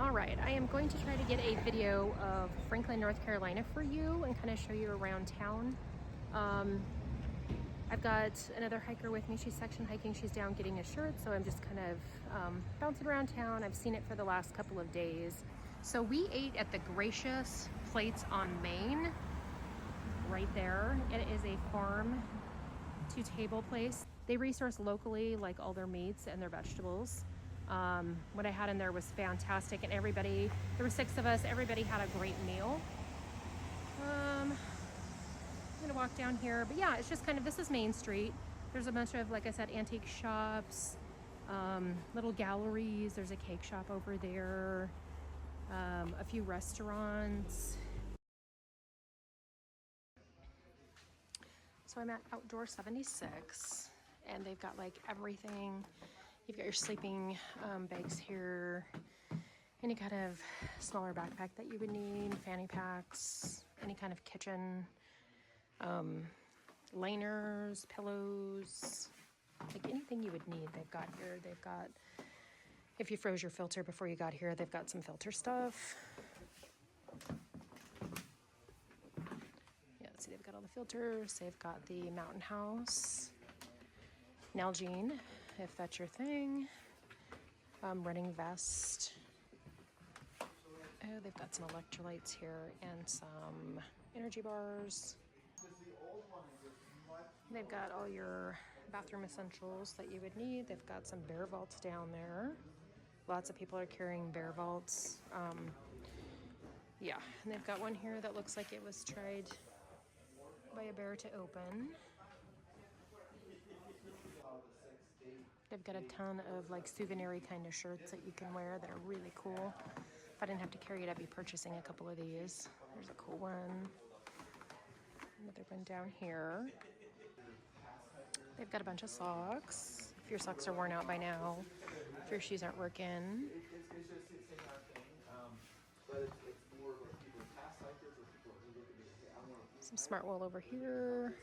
All right, I am going to try to get a video of Franklin, North Carolina for you and kind of show you around town. I've got another hiker with me. She's section hiking. She's down getting a shirt, so I'm just kind of bouncing around town. I've seen it for the last couple of days. So we ate at the Gracious Plates on Main, right there. It is a farm to table place. They resource locally, like all their meats and their vegetables. What I had in there was fantastic, and everybody, there were 6 of us, everybody had a great meal. I'm gonna walk down here, but yeah, it's just kind of, this is Main Street. There's a bunch of, like I said, antique shops, little galleries. There's a cake shop over there, a few restaurants. So I'm at Outdoor 76, and they've got like everything. You've got your sleeping bags here, any kind of smaller backpack that you would need, fanny packs, any kind of kitchen, liners, pillows, like anything you would need, they've got here. They've got, if you froze your filter before you got here, they've got some filter stuff. Yeah, see, they've got all the filters. They've got the Mountain House, Nalgene, if that's your thing, running vest. Oh, they've got some electrolytes here and some energy bars. They've got all your bathroom essentials that you would need. They've got some bear vaults down there. Lots of people are carrying bear vaults. Yeah, and they've got one here that looks like it was tried by a bear to open. They've got a ton of like souvenir-y kind of shirts that you can wear that are really cool. If I didn't have to carry it, I'd be purchasing a couple of these. There's a cool one. Another one down here. They've got a bunch of socks. If your socks are worn out by now, if your shoes aren't working. Some smart wool over here.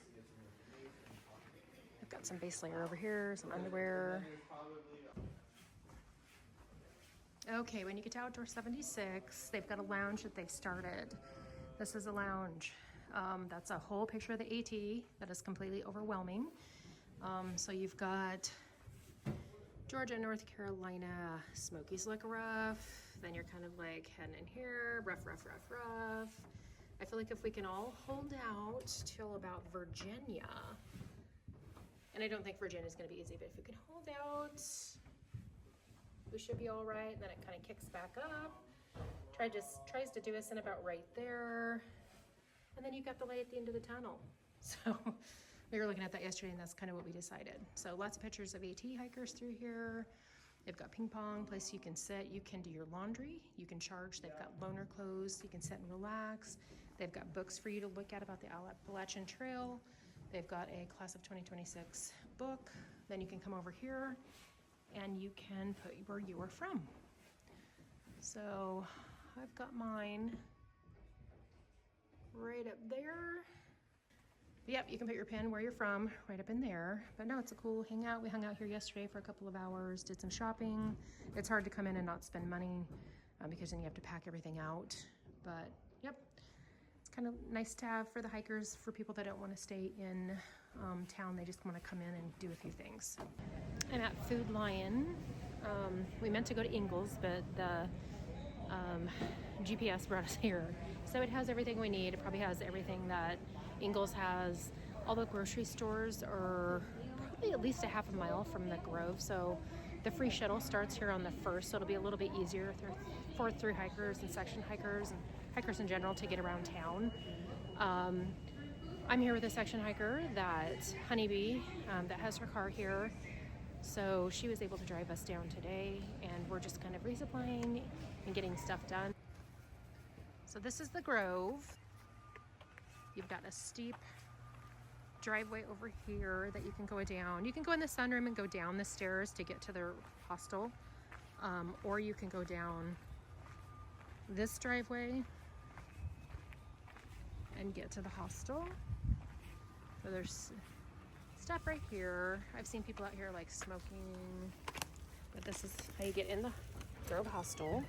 I've got some base layer over here, some underwear. Okay, when you get to Outdoor 76, they've got a lounge that they've started. This is a lounge. That's a whole picture of the AT that is completely overwhelming. So you've got Georgia, North Carolina, Smokies look rough. Then you're kind of like heading in here, rough, rough, rough, rough. I feel like if we can all hold out till about Virginia, and I don't think Virginia is going to be easy, but if we can hold out, we should be all right. And then it kind of kicks back up. Tries to do us in about right there. And then you've got the light at the end of the tunnel. So we were looking at that yesterday, and that's kind of what we decided. So lots of pictures of AT hikers through here. They've got ping pong, place you can sit. You can do your laundry. You can charge. They've got loaner clothes. You can sit and relax. They've got books for you to look at about the Appalachian Trail. They've got a class of 2026 book. Then you can come over here and you can put where you are from. So I've got mine right up there. Yep, you can put your pin where you're from, right up in there. But no, it's a cool hangout. We hung out here yesterday for a couple of hours, did some shopping. It's hard to come in and not spend money because then you have to pack everything out. But yep, it's kind of nice to have for the hikers, for people that don't want to stay in town. They just want to come in and do a few things. I'm at Food Lion. We meant to go to Ingles, but the GPS brought us here. So it has everything we need. It probably has everything that Ingles has. All the grocery stores are probably at least a half a mile from the Grove. So the free shuttle starts here on the 1st. So it'll be a little bit easier for through hikers and section hikers and hikers in general to get around town. I'm here with a section hiker, that Honeybee, that has her car here. So she was able to drive us down today, and we're just kind of resupplying and getting stuff done. So this is the Grove. You've got a steep driveway over here that you can go down. You can go in the sunroom and go down the stairs to get to their hostel, or you can go down this driveway and get to the hostel. So there's stuff right here. I've seen people out here like smoking, but this is how you get in the Grove Hostel.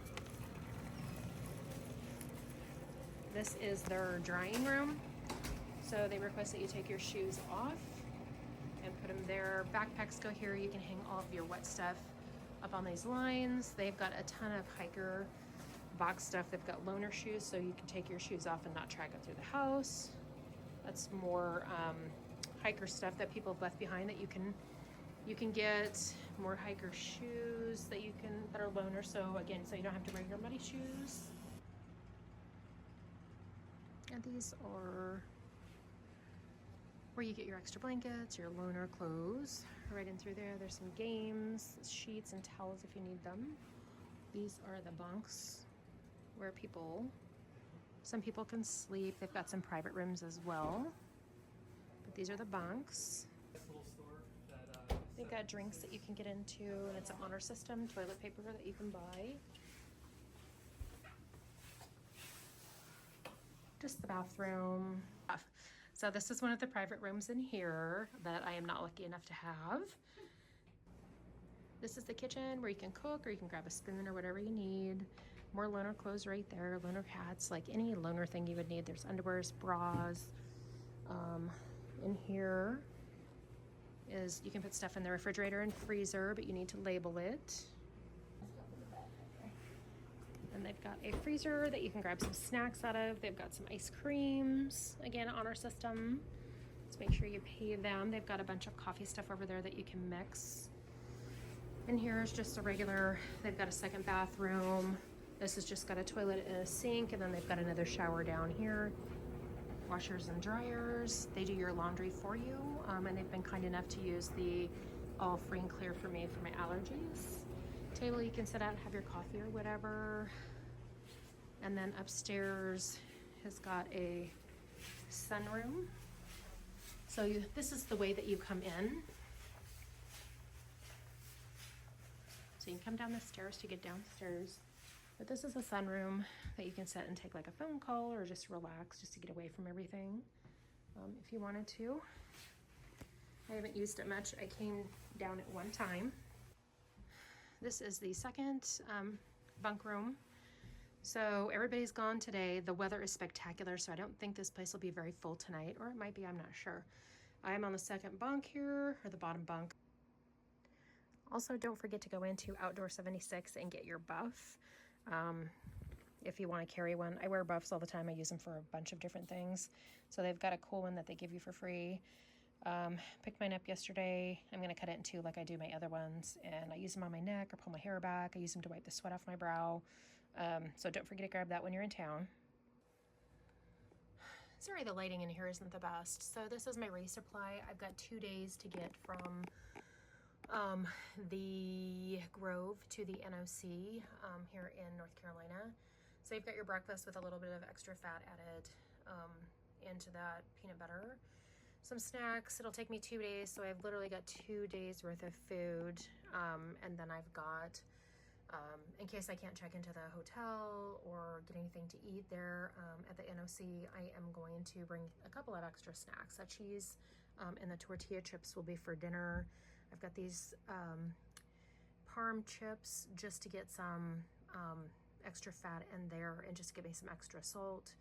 This is their drying room. So they request that you take your shoes off and put them there. Backpacks go here. You can hang all of your wet stuff up on these lines. They've got a ton of hiker box stuff. They've got loaner shoes, so you can take your shoes off and not track it through the house. That's more hiker stuff that people have left behind that you can get. More hiker shoes that are loaner, so again, so you don't have to wear your muddy shoes. And these are where you get your extra blankets, your loaner clothes. Right in through there, there's some games, sheets, and towels if you need them. These are the bunks where some people can sleep. They've got some private rooms as well. But these are the bunks. They've got drinks that you can get into, and it's an honor system, toilet paper that you can buy. Just the bathroom. So this is one of the private rooms in here that I am not lucky enough to have. This is the kitchen where you can cook, or you can grab a spoon or whatever you need. More loaner clothes right there, loaner hats, like any loaner thing you would need. There's underwears, bras. In here is, you can put stuff in the refrigerator and freezer, but you need to label it. And they've got a freezer that you can grab some snacks out of. They've got some ice creams, again, honor system. Let's make sure you pay them. They've got a bunch of coffee stuff over there that you can mix. And here's just a regular, they've got a second bathroom. This has just got a toilet and a sink, and then they've got another shower down here. Washers and dryers. They do your laundry for you, and they've been kind enough to use the all free and clear for me for my allergies. Table you can sit at, have your coffee or whatever. And then upstairs has got a sunroom. So this is the way that you come in. So you can come down the stairs to get downstairs. But this is a sunroom that you can sit and take like a phone call, or just relax, just to get away from everything if you wanted to. I haven't used it much. I came down at one time. This is the second bunk room. So everybody's gone today. The weather is spectacular, so I don't think this place will be very full tonight, or it might be, I'm not sure. I'm on the second bunk here, or the bottom bunk. Also, don't forget to go into Outdoor 76 and get your buff. If you want to carry one. I wear buffs all the time. I use them for a bunch of different things. So they've got a cool one that they give you for free. Picked mine up yesterday. I'm going to cut it in two like I do my other ones. And I use them on my neck or pull my hair back. I use them to wipe the sweat off my brow. So don't forget to grab that when you're in town. Sorry, the lighting in here isn't the best. So this is my resupply. I've got 2 days to get from the Grove to the NOC here in North Carolina. So you've got your breakfast with a little bit of extra fat added into that peanut butter. Some snacks. It'll take me 2 days, so I've literally got 2 days worth of food. And then I've got, in case I can't check into the hotel or get anything to eat there at the NOC, I am going to bring a couple of extra snacks. That cheese and the tortilla chips will be for dinner. I've got these parm chips just to get some extra fat in there and just give me some extra salt.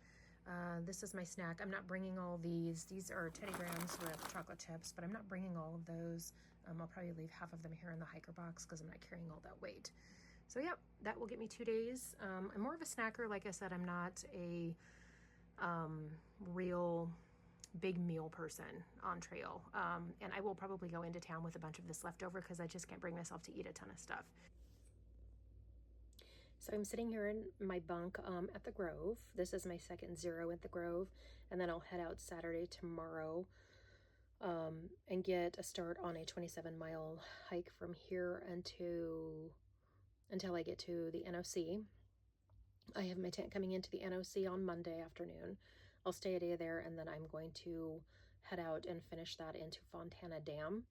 This is my snack. I'm not bringing all these. These are Teddy Grahams with chocolate chips, but I'm not bringing all of those. I'll probably leave half of them here in the hiker box because I'm not carrying all that weight. So yeah, that will get me 2 days. I'm more of a snacker. Like I said, I'm not a real big meal person on trail. And I will probably go into town with a bunch of this leftover because I just can't bring myself to eat a ton of stuff. So I'm sitting here in my bunk at the Grove. This is my second zero at the Grove. And then I'll head out Saturday tomorrow and get a start on a 27-mile hike from here until I get to the NOC. I have my tent coming into the NOC on Monday afternoon. I'll stay a day there, and then I'm going to head out and finish that into Fontana Dam.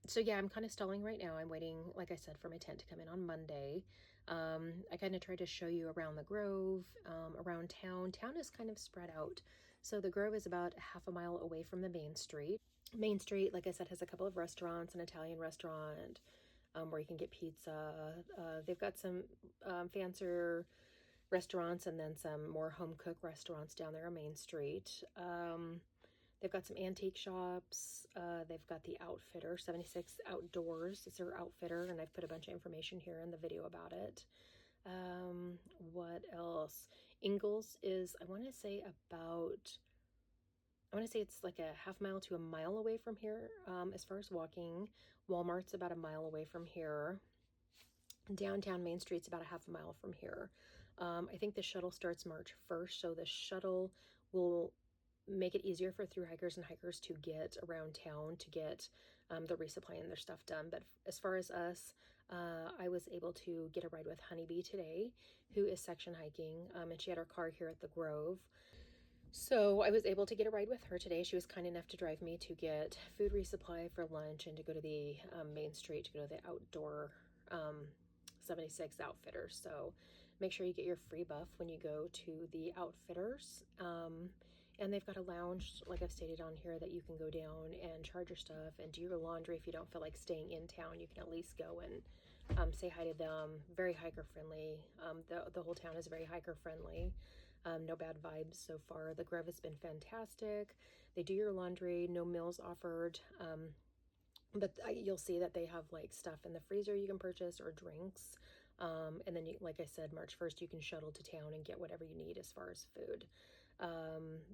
So yeah, I'm kind of stalling right now. I'm waiting, like I said, for my tent to come in on Monday. I kind of tried to show you around the Grove, around town. Town is kind of spread out. So the Grove is about half a mile away from the main street. Main street, like I said, has a couple of restaurants, an Italian restaurant, where you can get pizza. They've got some fancier restaurants and then some more home cook restaurants down there on Main Street. They've got some antique shops. They've got the Outfitter, 76 Outdoors. It's their Outfitter, and I've put a bunch of information here in the video about it. What else? Ingles is, I want to say it's like a half mile to a mile away from here as far as walking. Walmart's about a mile away from here. Downtown Main Street's about a half a mile from here. I think the shuttle starts March 1st, so the shuttle will make it easier for thru hikers and hikers to get around town to get the resupply and their stuff done. But as far as us, I was able to get a ride with Honeybee today, who is section hiking, and she had her car here at the Grove. So I was able to get a ride with her today. She was kind enough to drive me to get food resupply for lunch and to go to the Main Street to go to the outdoor 76 Outfitters. So make sure you get your free buff when you go to the Outfitters. And they've got a lounge, like I've stated on here, that you can go down and charge your stuff and do your laundry. If you don't feel like staying in town, you can at least go and say hi to them. Very hiker friendly. The whole town is very hiker friendly. No bad vibes so far. The Grove has been fantastic. They do your laundry, no meals offered. But you'll see that they have like stuff in the freezer you can purchase or drinks. And then, like I said, March 1st, you can shuttle to town and get whatever you need as far as food.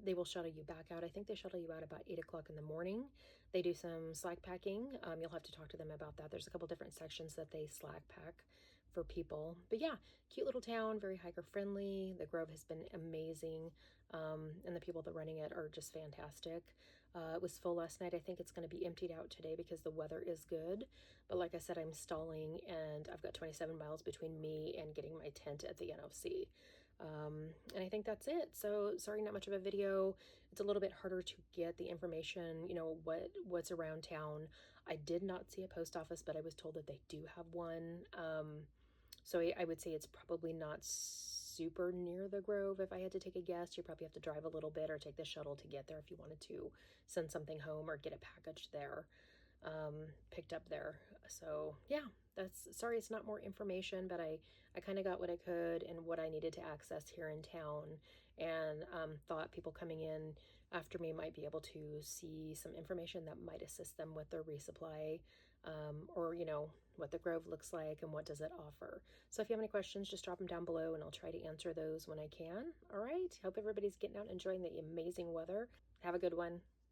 They will shuttle you back out. I think they shuttle you out about 8 o'clock in the morning. They do some slack packing. You'll have to talk to them about that. There's a couple different sections that they slack pack for people. But yeah, cute little town, very hiker friendly. The Grove has been amazing. And the people that are running it are just fantastic. It was full last night. I think it's going to be emptied out today because the weather is good. But like I said, I'm stalling and I've got 27 miles between me and getting my tent at the NOC. And I think that's it. So sorry, not much of a video. It's a little bit harder to get the information, you know, what's around town. I did not see a post office, but I was told that they do have one. So I would say it's probably not super near the Grove. If I had to take a guess, you probably have to drive a little bit or take the shuttle to get there if you wanted to send something home or get a package there, picked up there. So yeah, sorry it's not more information, but I kind of got what I could and what I needed to access here in town, and thought people coming in after me might be able to see some information that might assist them with their resupply, or, you know, what the Grove looks like and what does it offer. So if you have any questions, just drop them down below and I'll try to answer those when I can. All right. Hope everybody's getting out and enjoying the amazing weather. Have a good one.